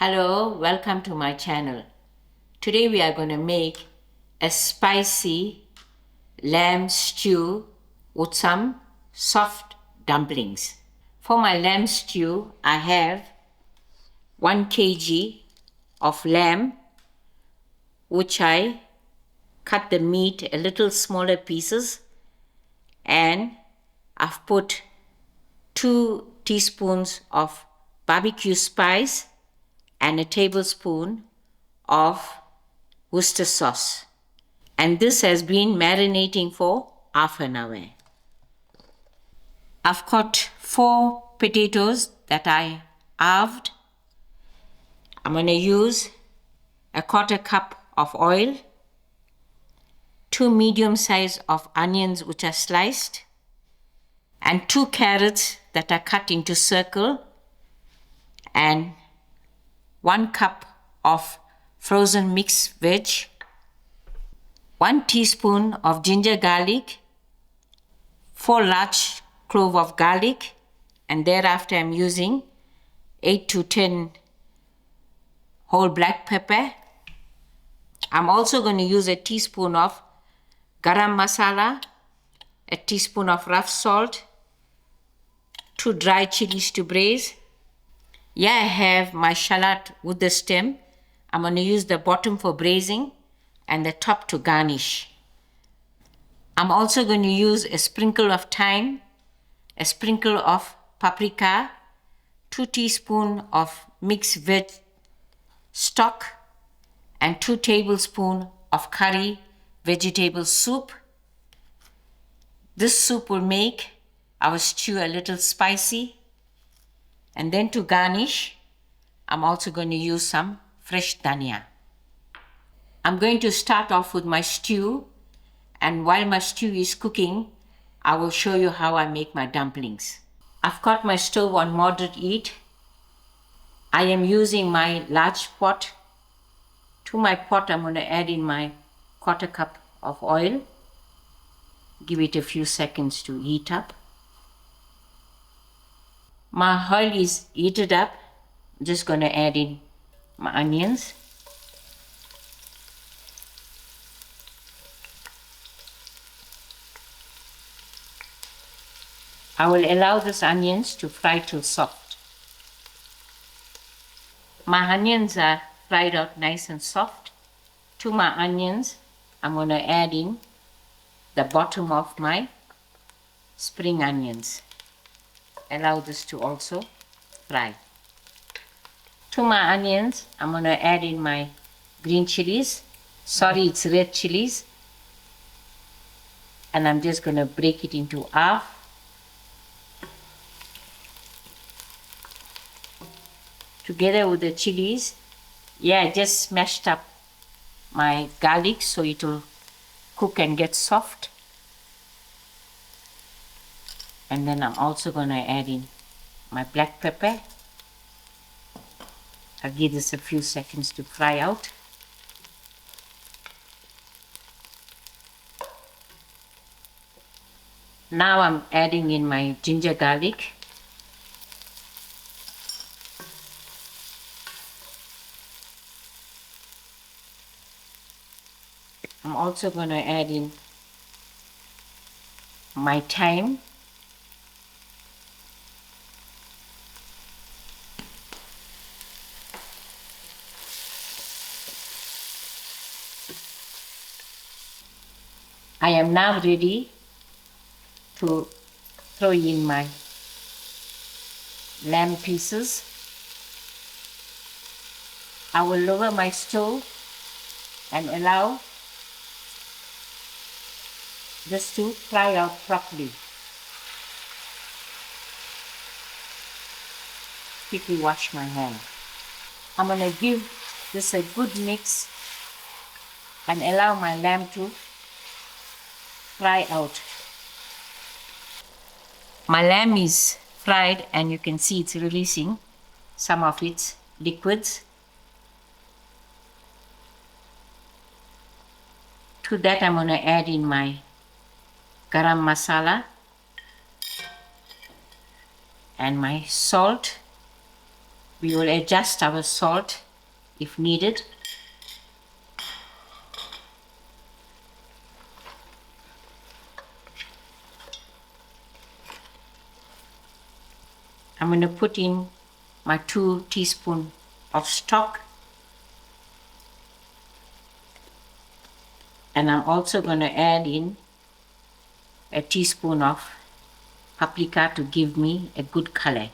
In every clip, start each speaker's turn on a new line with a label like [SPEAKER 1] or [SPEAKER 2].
[SPEAKER 1] Hello, welcome to my channel. Today we are going to make a spicy lamb stew with some soft dumplings. For my lamb stew, I have 1 kg of lamb, which I cut the meat a little smaller pieces, and I've put 2 teaspoons of barbecue spice and a tablespoon of Worcestershire sauce. And this has been marinating for half an hour. I've got 4 potatoes that I halved. I'm going to use a 1/4 cup of oil, 2 medium size of onions which are sliced, and 2 carrots that are cut into circle, and 1 cup of frozen mixed veg, 1 teaspoon of ginger garlic, 4 large cloves of garlic, and thereafter I'm using 8 to 10 whole black pepper. I'm also going to use a teaspoon of garam masala, a teaspoon of rough salt, 2 dry chillies to braise. Here I have my shallot with the stem. I'm going to use the bottom for braising and the top to garnish. I'm also going to use a sprinkle of thyme, a sprinkle of paprika, 2 teaspoons of mixed veg stock, and 2 tablespoons of curry vegetable soup. This soup will make our stew a little spicy. And then to garnish, I'm also going to use some fresh dhania. I'm going to start off with my stew, and while my stew is cooking, I will show you how I make my dumplings. I've got my stove on moderate heat. I am using my large pot. To my pot, I'm going to add in my 1/4 cup of oil. Give it a few seconds to heat up. My oil is heated up. I'm just going to add in my onions. I will allow these onions to fry till soft. My onions are fried out nice and soft. To my onions, I'm going to add in the bottom of my spring onions. Allow this to also fry. To my onions, I'm going to add in my green chilies. Sorry, it's red chilies. And I'm just going to break it into half. Together with the chilies, I just smashed up my garlic so it will cook and get soft. And then I'm also going to add in my black pepper. I'll give this a few seconds to fry out. Now I'm adding in my ginger garlic. I'm also going to add in my thyme. I am now ready to throw in my lamb pieces. I will lower my stove and allow this to fry out properly. Quickly wash my hand. I'm going to give this a good mix and allow my lamb to fry out. My lamb is fried and you can see it's releasing some of its liquids. To that I'm going to add in my garam masala and my salt, We will adjust our salt if needed. I'm going to put in my 2 teaspoons of stock, and I'm also going to add in a teaspoon of paprika to give me a good color.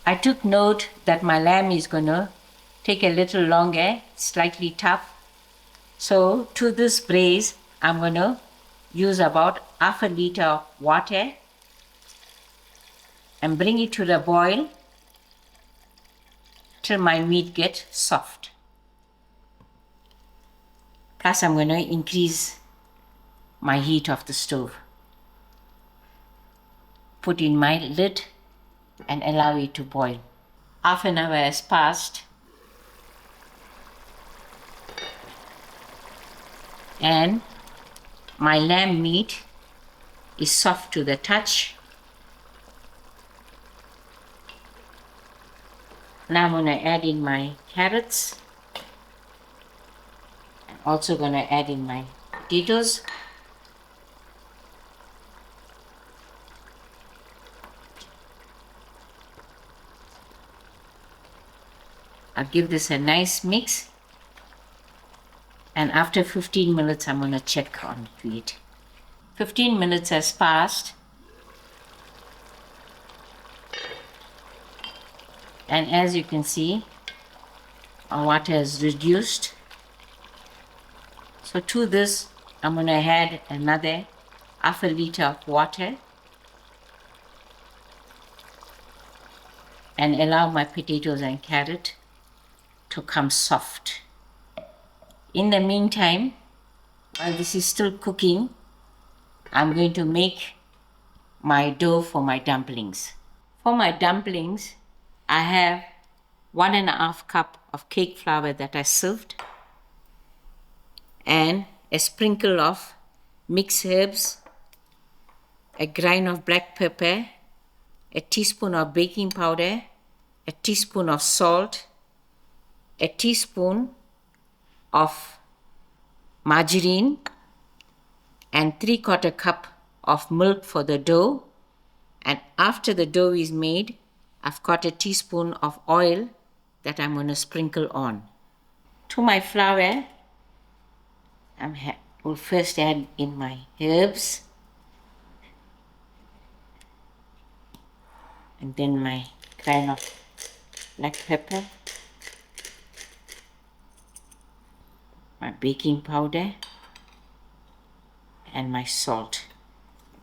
[SPEAKER 1] I took note that my lamb is going to take a little longer, slightly tough. So to this braise, I'm going to use about half a liter of water and bring it to the boil till my meat gets soft. Plus I'm going to increase my heat of the stove. Put in my lid and allow it to boil. Half an hour has passed and my lamb meat is soft to the touch. Now I'm going to add in my carrots. I'm also going to add in my potatoes. I'll give this a nice mix, and after 15 minutes I'm going to check on it. 15 minutes has passed, and as you can see, our water is reduced. So to this I'm going to add another half a liter of water and allow my potatoes and carrot to come soft. In the meantime, while this is still cooking, I'm going to make my dough for my dumplings. For my dumplings, I have 1.5 cup of cake flour that I sieved and a sprinkle of mixed herbs, a grain of black pepper, a teaspoon of baking powder, a teaspoon of salt, a teaspoon of margarine, and 3/4 cup of milk for the dough. And after the dough is made, I've got a teaspoon of oil that I'm going to sprinkle on. To my flour, I will first add in my herbs, and then my grain of black pepper, my baking powder, and my salt.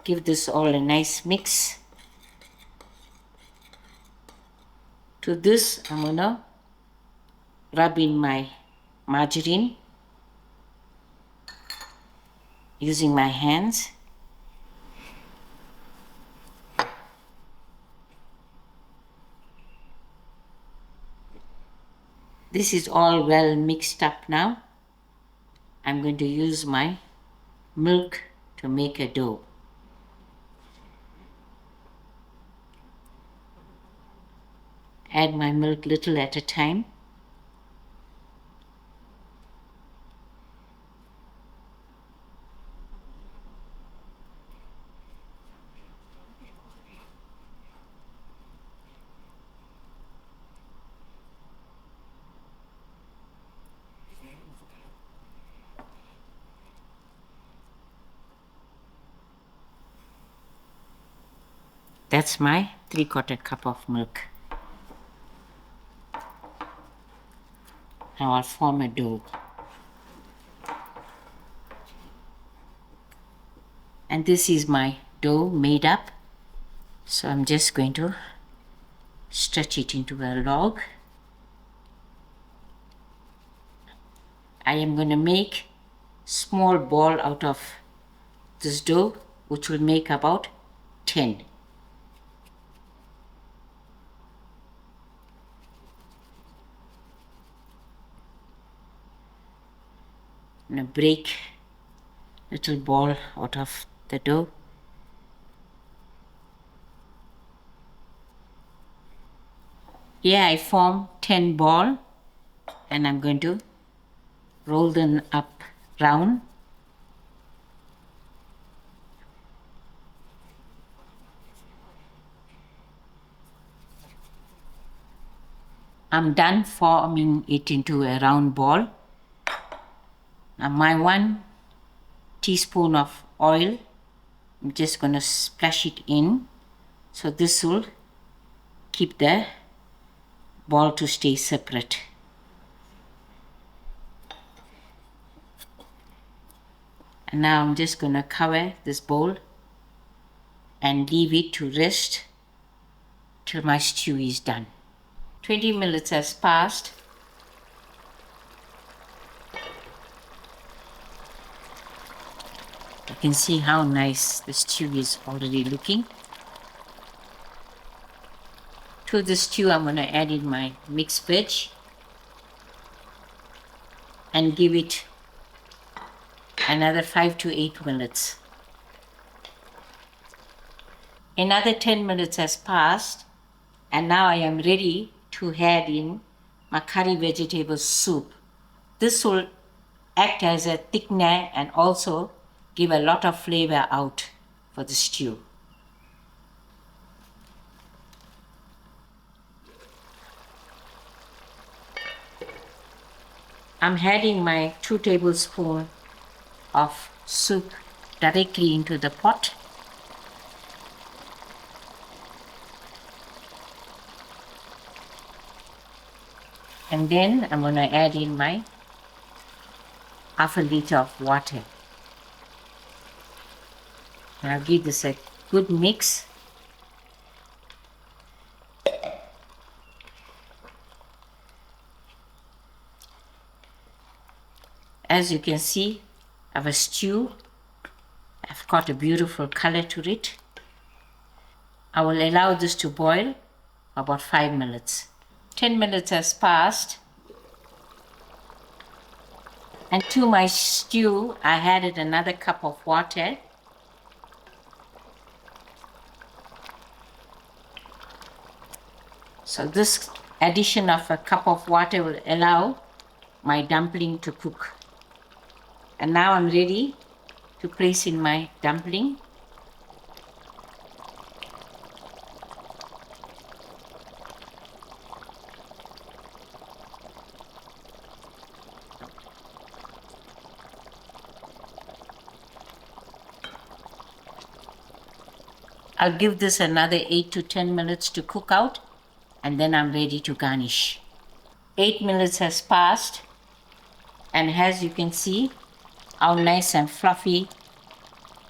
[SPEAKER 1] Give this all a nice mix. To this I'm going to rub in my margarine using my hands. This is all well mixed up now. I'm going to use my milk to make a dough. Add my milk little at a time. That's my 3/4 cup of milk. Now I'll form a dough. And this is my dough made up. So I'm just going to stretch it into a log. I am going to make small ball out of this dough, which will make about 10. I'm going to break little ball out of the dough. Here I form 10 ball, and I'm going to roll them up round. I'm done forming it into a round ball. Now my 1 teaspoon of oil, I'm just going to splash it in, so this will keep the ball to stay separate. And now I'm just going to cover this bowl and leave it to rest till my stew is done. 20 minutes has passed. You can see how nice the stew is already looking. To the stew, I'm going to add in my mixed veg and give it another 5 to 8 minutes. Another 10 minutes has passed, and now I am ready to add in my curry vegetable soup. This will act as a thickener and also give a lot of flavor out for the stew. I'm adding my 2 tablespoons of soup directly into the pot. And then I'm going to add in my half a liter of water. And I'll give this a good mix. As you can see, our stew, I've got a beautiful color to it. I will allow this to boil for about 5 minutes. 10 minutes has passed, and to my stew I added another cup of water. So this addition of a cup of water will allow my dumpling to cook. And now I'm ready to place in my dumpling. I'll give this another 8 to 10 minutes to cook out, and then I'm ready to garnish. 8 minutes has passed, and as you can see how nice and fluffy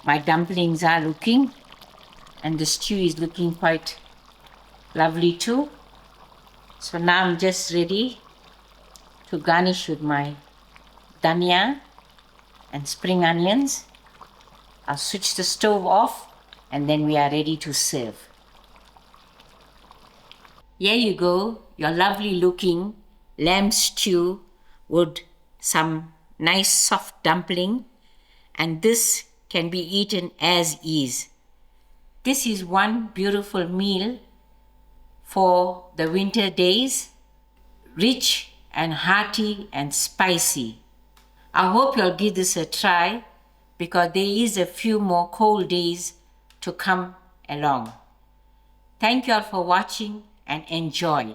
[SPEAKER 1] my dumplings are looking, and the stew is looking quite lovely too. So now I'm just ready to garnish with my dhania and spring onions. I'll switch the stove off, and then we are ready to serve. Here you go, your lovely looking lamb stew with some nice soft dumpling, and this can be eaten as is. This is one beautiful meal for the winter days, rich and hearty and spicy. I hope you'll give this a try, because there is a few more cold days to come along. Thank you all for watching and enjoy.